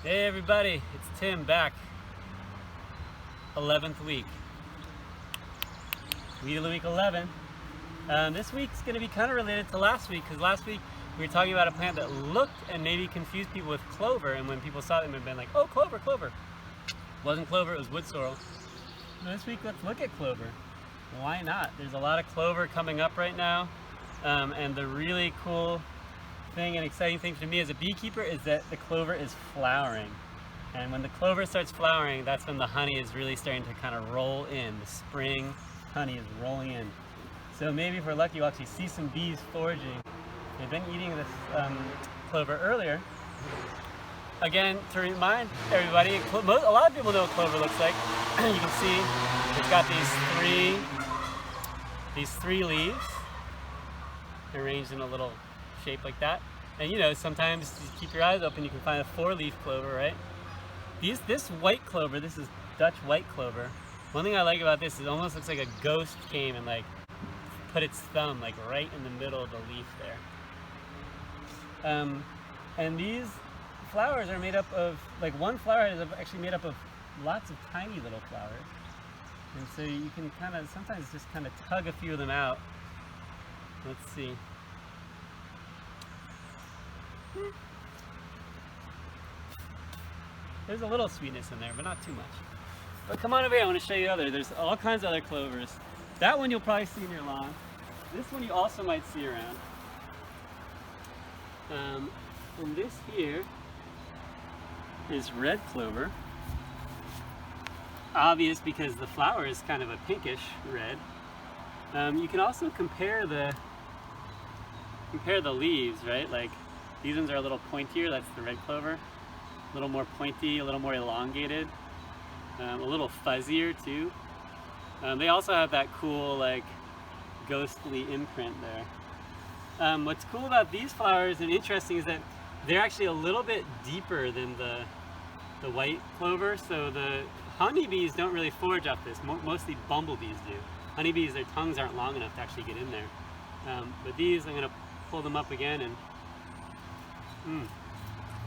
Hey everybody, it's Tim back. 11th week. Week of the week 11. This week's going to be kind of related to last week, because last week we were talking about a plant that looked and maybe confused people with clover, and when people saw it, they would have been like, oh, clover, clover. It wasn't clover, it was wood sorrel. And this week, let's look at clover. Why not? There's a lot of clover coming up right now, and the really cool thing and exciting thing for me as a beekeeper is that the clover is flowering. And when the clover starts flowering, that's when the honey is really starting to kind of roll in. The spring honey is rolling in. So maybe if we're lucky, we'll actually see some bees foraging. They've been eating this clover earlier. Again, to remind everybody, a lot of people know what clover looks like. You can see it's got these three leaves arranged in a little shape like that. And you know, sometimes you keep your eyes open, you can find a four-leaf clover, right? This white clover, this is Dutch white clover. One thing I like about this is it almost looks like a ghost came and like put its thumb like right in the middle of the leaf there. And these flowers are made up of, like one flower is actually made up of lots of tiny little flowers. And so you can kind of, sometimes just kind of tug a few of them out. Let's see. There's a little sweetness in there, but not too much. But come on over here, I want to show you other. There's all kinds of other clovers. That one you'll probably see in your lawn. This one you also might see around. And this here is red clover. Obvious because the flower is kind of a pinkish red. You can also compare the leaves, right? Like these ones are a little pointier, that's the red clover. A little more pointy, a little more elongated, a little fuzzier too. They also have that cool like ghostly imprint there. What's cool about these flowers and interesting is that they're actually a little bit deeper than the white clover, so the honeybees don't really forage off this. Mostly bumblebees do. Honeybees, their tongues aren't long enough to actually get in there. But these, I'm going to pull them up again and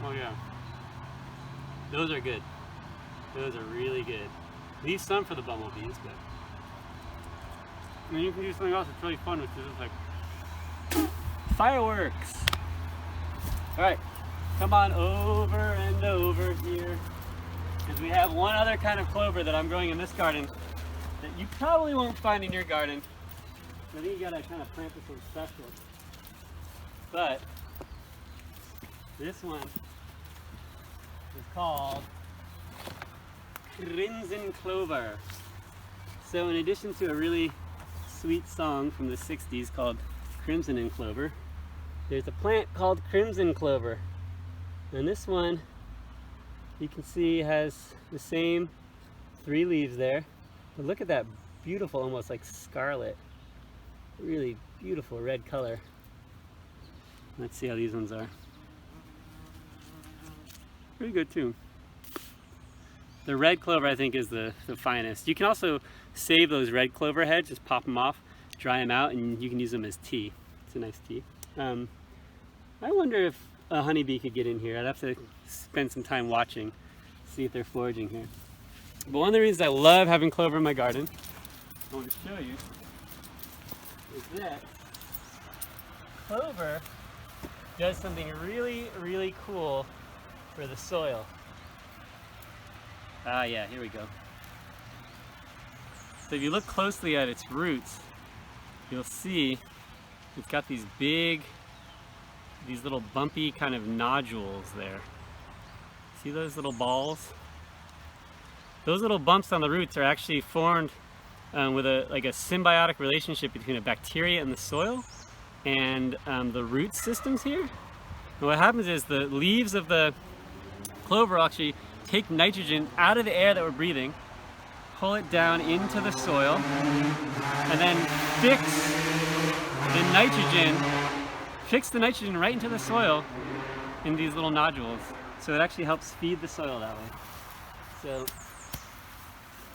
oh yeah. Those are good. Those are really good. Leave some for the bumblebees, but and then you can do something else that's really fun, which is just like fireworks. Alright, come on over and over here. Because we have one other kind of clover that I'm growing in this garden that you probably won't find in your garden. I think you gotta kind of plant this one special. But this one is called Crimson Clover. So in addition to a really sweet song from the 60s called Crimson and Clover, there's a plant called Crimson Clover. And this one, you can see, has the same three leaves there. But look at that beautiful, almost like scarlet, really beautiful red color. Let's see how these ones are. Pretty good too. The red clover I think is the finest. You can also save those red clover heads, just pop them off, dry them out, and you can use them as tea. It's a nice tea. I wonder if a honeybee could get in here. I'd have to spend some time watching, see if they're foraging here. But one of the reasons I love having clover in my garden, I want to show you, is that clover does something really, really cool for the soil. Ah yeah, here we go. So if you look closely at its roots, you'll see it's got these little bumpy kind of nodules there. See those little balls? Those little bumps on the roots are actually formed with a symbiotic relationship between a bacteria in the soil and the root systems here. And what happens is the leaves of the clover actually take nitrogen out of the air that we're breathing, pull it down into the soil, and then fix the nitrogen right into the soil in these little nodules. So it actually helps feed the soil that way. So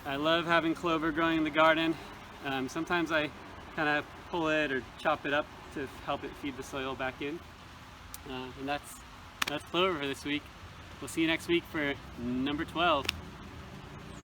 I love having clover growing in the garden. Sometimes I kind of pull it or chop it up to help it feed the soil back in. And that's clover for this week. We'll see you next week for number 12.